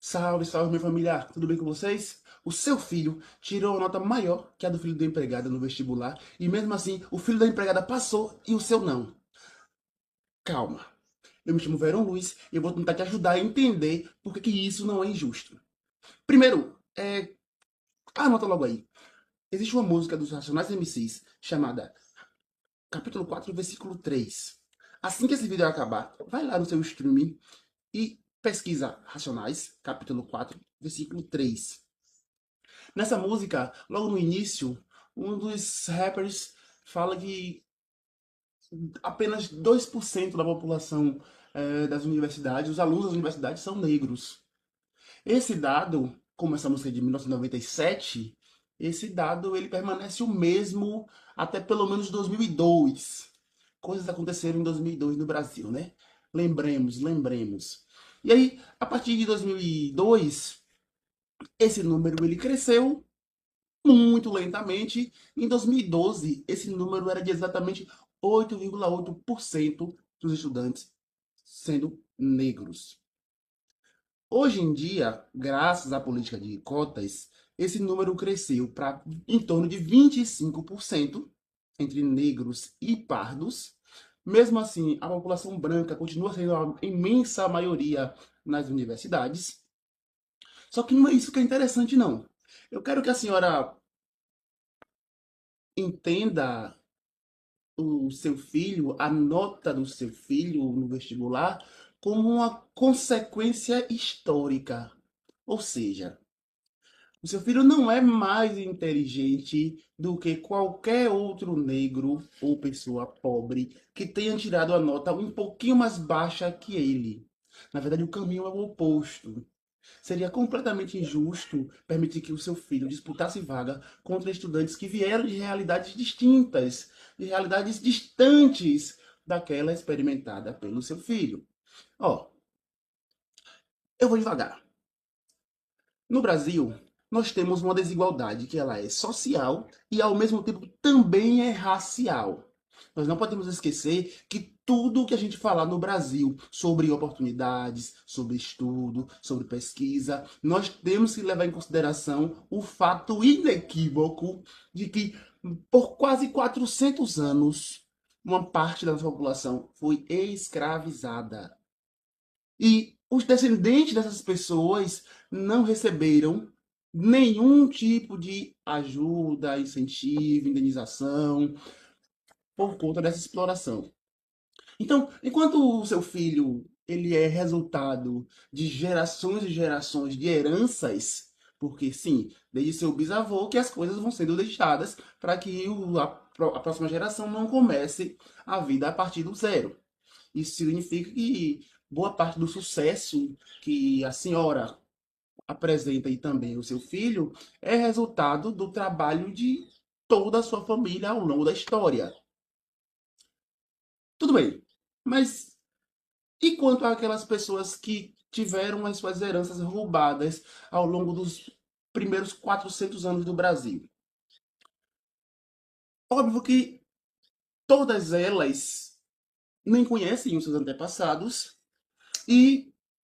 Salve, salve, minha família! Tudo bem com vocês? O seu filho tirou a nota maior que a do filho da empregada no vestibular e mesmo assim o filho da empregada passou e o seu não. Calma. Eu me chamo Verão Luiz e eu vou tentar te ajudar a entender por que isso não é injusto. Primeiro, anota logo aí. Existe uma música dos Racionais MCs chamada Capítulo 4, Versículo 3. Assim que esse vídeo acabar, vai lá no seu streaming e pesquisa Racionais, capítulo 4, versículo 3. Nessa música, logo no início, um dos rappers fala que apenas 2% da população das universidades, os alunos das universidades, são negros. Esse dado, como essa música é de 1997, esse dado ele permanece o mesmo até pelo menos 2002. Coisas aconteceram em 2002 no Brasil, né? Lembremos. E aí, a partir de 2002, esse número ele cresceu muito lentamente. Em 2012, esse número era de exatamente 8,8% dos estudantes sendo negros. Hoje em dia, graças à política de cotas, esse número cresceu para em torno de 25% entre negros e pardos. Mesmo assim, a população branca continua sendo a imensa maioria nas universidades. Só que não é isso que é interessante, não. Eu quero que a senhora entenda o seu filho, a nota do seu filho no vestibular, como uma consequência histórica. Ou seja, o seu filho não é mais inteligente do que qualquer outro negro ou pessoa pobre que tenha tirado a nota um pouquinho mais baixa que ele. Na verdade, o caminho é o oposto. Seria completamente injusto permitir que o seu filho disputasse vaga contra estudantes que vieram de realidades distintas, de realidades distantes daquela experimentada pelo seu filho. Ó, eu vou devagar. No Brasil, nós temos uma desigualdade que ela é social e ao mesmo tempo também é racial. Nós não podemos esquecer que tudo que a gente falar no Brasil sobre oportunidades, sobre estudo, sobre pesquisa, nós temos que levar em consideração o fato inequívoco de que por quase 400 anos uma parte da nossa população foi escravizada. E os descendentes dessas pessoas não receberam nenhum tipo de ajuda, incentivo, indenização por conta dessa exploração. Então, enquanto o seu filho ele é resultado de gerações e gerações de heranças, porque sim, desde seu bisavô que as coisas vão sendo deixadas para que a próxima geração não comece a vida a partir do zero. Isso significa que boa parte do sucesso que a senhora apresenta e também o seu filho é resultado do trabalho de toda a sua família ao longo da história. Tudo bem, mas e quanto àquelas pessoas que tiveram as suas heranças roubadas ao longo dos primeiros 400 anos do Brasil? Óbvio que todas elas nem conhecem os seus antepassados e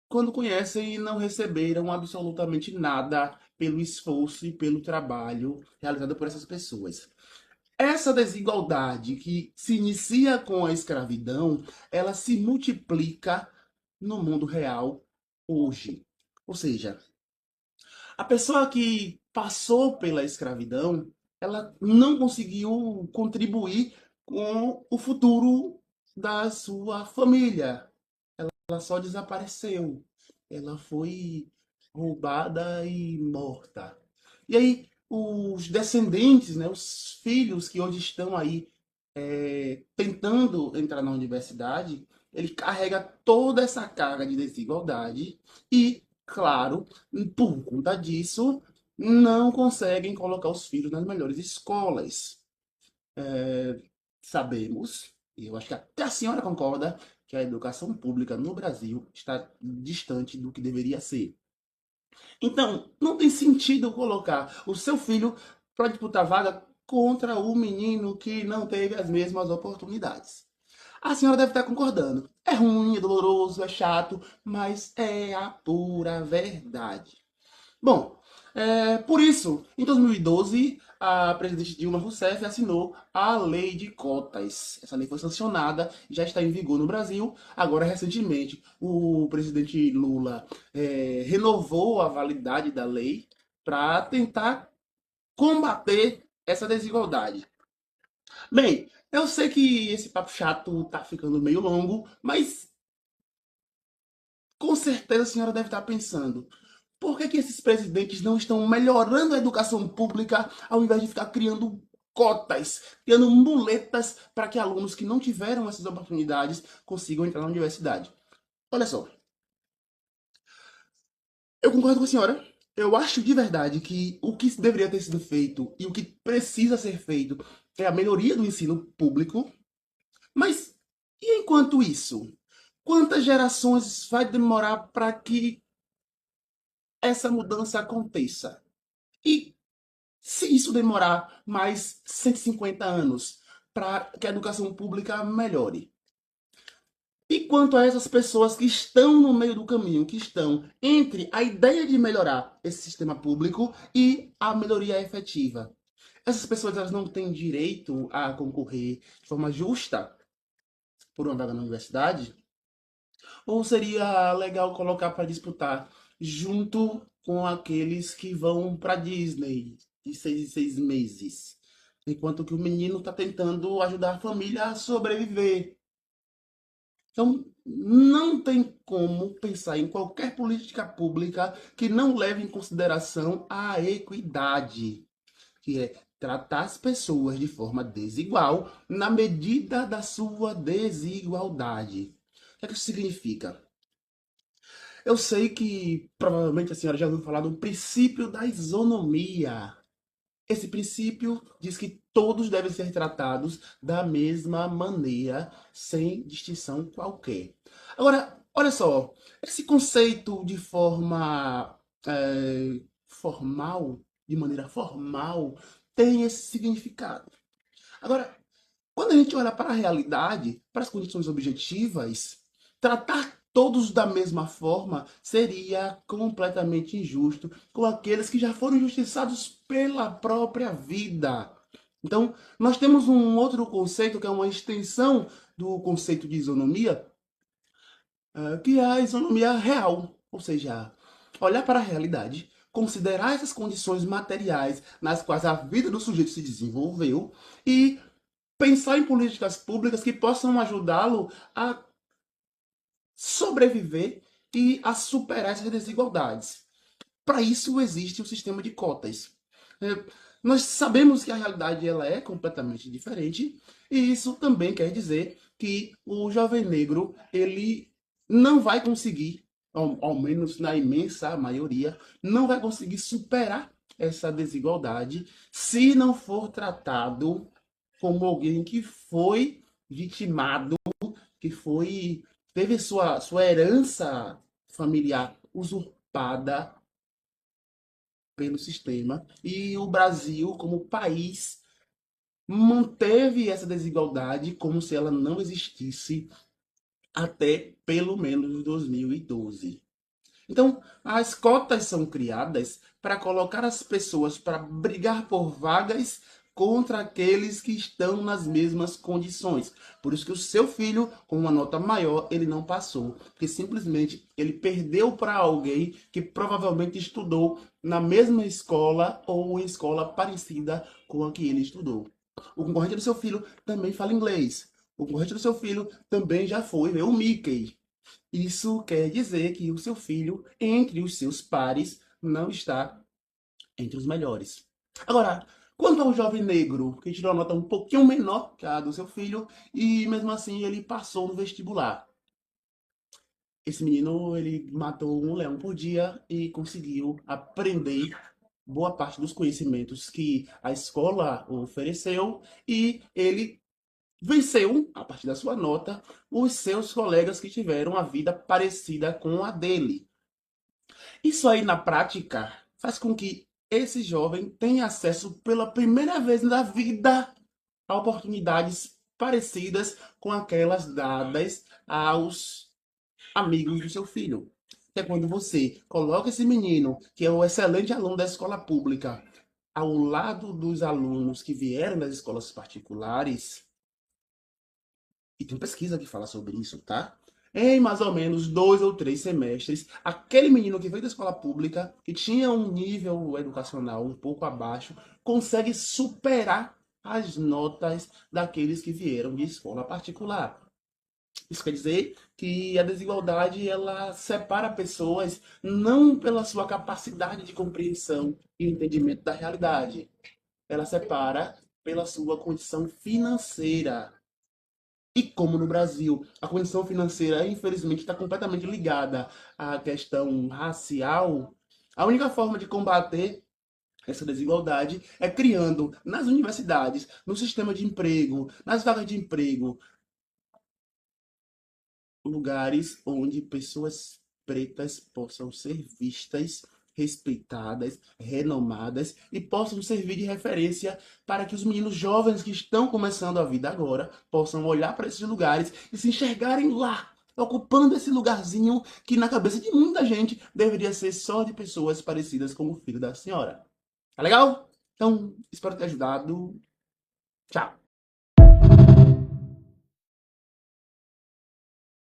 quando conhecem, não receberam absolutamente nada pelo esforço e pelo trabalho realizado por essas pessoas. Essa desigualdade que se inicia com a escravidão, ela se multiplica no mundo real hoje. Ou seja, a pessoa que passou pela escravidão, ela não conseguiu contribuir com o futuro da sua família. Ela só desapareceu. Ela foi roubada e morta. E aí, os descendentes, né, os filhos que hoje estão aí tentando entrar na universidade, ele carrega toda essa carga de desigualdade e, claro, por conta disso, não conseguem colocar os filhos nas melhores escolas. Sabemos, e eu acho que até a senhora concorda, que a educação pública no Brasil está distante do que deveria ser. Então, não tem sentido colocar o seu filho para disputar vaga contra o menino que não teve as mesmas oportunidades. A senhora deve estar concordando. É ruim, é doloroso, é chato, mas é a pura verdade. Bom, por isso, em 2012, a presidente Dilma Rousseff assinou a Lei de Cotas. Essa lei foi sancionada e já está em vigor no Brasil. Agora, recentemente, o presidente Lula renovou a validade da lei para tentar combater essa desigualdade. Bem, eu sei que esse papo chato tá ficando meio longo, mas com certeza a senhora deve estar pensando: por que esses presidentes não estão melhorando a educação pública ao invés de ficar criando cotas, criando muletas para que alunos que não tiveram essas oportunidades consigam entrar na universidade? Olha só, eu concordo com a senhora. Eu acho de verdade que o que deveria ter sido feito e o que precisa ser feito é a melhoria do ensino público. Mas e enquanto isso? Quantas gerações vai demorar para que essa mudança aconteça? E se isso demorar mais 150 anos para que a educação pública melhore? E quanto a essas pessoas que estão no meio do caminho, que estão entre a ideia de melhorar esse sistema público e a melhoria efetiva? Essas pessoas elas não têm direito a concorrer de forma justa por uma vaga na universidade? Ou seria legal colocar para disputar junto com aqueles que vão para Disney de 6 em 6 meses? Enquanto que o menino está tentando ajudar a família a sobreviver. Então, não tem como pensar em qualquer política pública que não leve em consideração a equidade, que é tratar as pessoas de forma desigual na medida da sua desigualdade. O que é que isso significa? Eu sei que provavelmente a senhora já ouviu falar do princípio da isonomia. Esse princípio diz que todos devem ser tratados da mesma maneira, sem distinção qualquer. Agora, olha só, esse conceito de forma formal, de maneira formal, tem esse significado. Agora, quando a gente olha para a realidade, para as condições objetivas, tratar todos da mesma forma seria completamente injusto com aqueles que já foram injustiçados pela própria vida. Então, nós temos um outro conceito que é uma extensão do conceito de isonomia, que é a isonomia real, ou seja, olhar para a realidade, considerar essas condições materiais nas quais a vida do sujeito se desenvolveu e pensar em políticas públicas que possam ajudá-lo a sobreviver e a superar essas desigualdades. Para isso existe o sistema de cotas. É, Nós sabemos que a realidade ela é completamente diferente e isso também quer dizer que o jovem negro ele não vai conseguir, ao menos na imensa maioria, não vai conseguir superar essa desigualdade se não for tratado como alguém que foi vitimado, que foi teve sua herança familiar usurpada pelo sistema e o Brasil, como país, manteve essa desigualdade como se ela não existisse até pelo menos 2012. Então, as cotas são criadas para colocar as pessoas para brigar por vagas contra aqueles que estão nas mesmas condições. Por isso que o seu filho, com uma nota maior, ele não passou, porque simplesmente ele perdeu para alguém que provavelmente estudou na mesma escola ou em escola parecida com a que ele estudou. O concorrente do seu filho também fala inglês. O concorrente do seu filho também já foi ver o Mickey. Isso quer dizer que o seu filho, entre os seus pares, não está entre os melhores. Agora, quanto ao jovem negro, que tirou uma nota um pouquinho menor que a do seu filho, e mesmo assim ele passou no vestibular. Esse menino, ele matou um leão por dia e conseguiu aprender boa parte dos conhecimentos que a escola ofereceu e ele venceu, a partir da sua nota, os seus colegas que tiveram a vida parecida com a dele. Isso aí, na prática, faz com que esse jovem tenha acesso pela primeira vez na vida a oportunidades parecidas com aquelas dadas aos amigos do seu filho. Que é quando você coloca esse menino, que é o excelente aluno da escola pública, ao lado dos alunos que vieram das escolas particulares, e tem pesquisa que fala sobre isso, tá? Em mais ou menos 2 ou 3 semestres, aquele menino que veio da escola pública, que tinha um nível educacional um pouco abaixo, consegue superar as notas daqueles que vieram de escola particular. Isso quer dizer que a desigualdade ela separa pessoas não pela sua capacidade de compreensão e entendimento da realidade. Ela separa pela sua condição financeira. E como no Brasil a condição financeira, infelizmente, está completamente ligada à questão racial, a única forma de combater essa desigualdade é criando nas universidades, no sistema de emprego, nas vagas de emprego, lugares onde pessoas pretas possam ser vistas, respeitadas, renomadas e possam servir de referência para que os meninos jovens que estão começando a vida agora possam olhar para esses lugares e se enxergarem lá, ocupando esse lugarzinho que na cabeça de muita gente deveria ser só de pessoas parecidas com o filho da senhora. Tá legal? Então, espero ter ajudado. Tchau.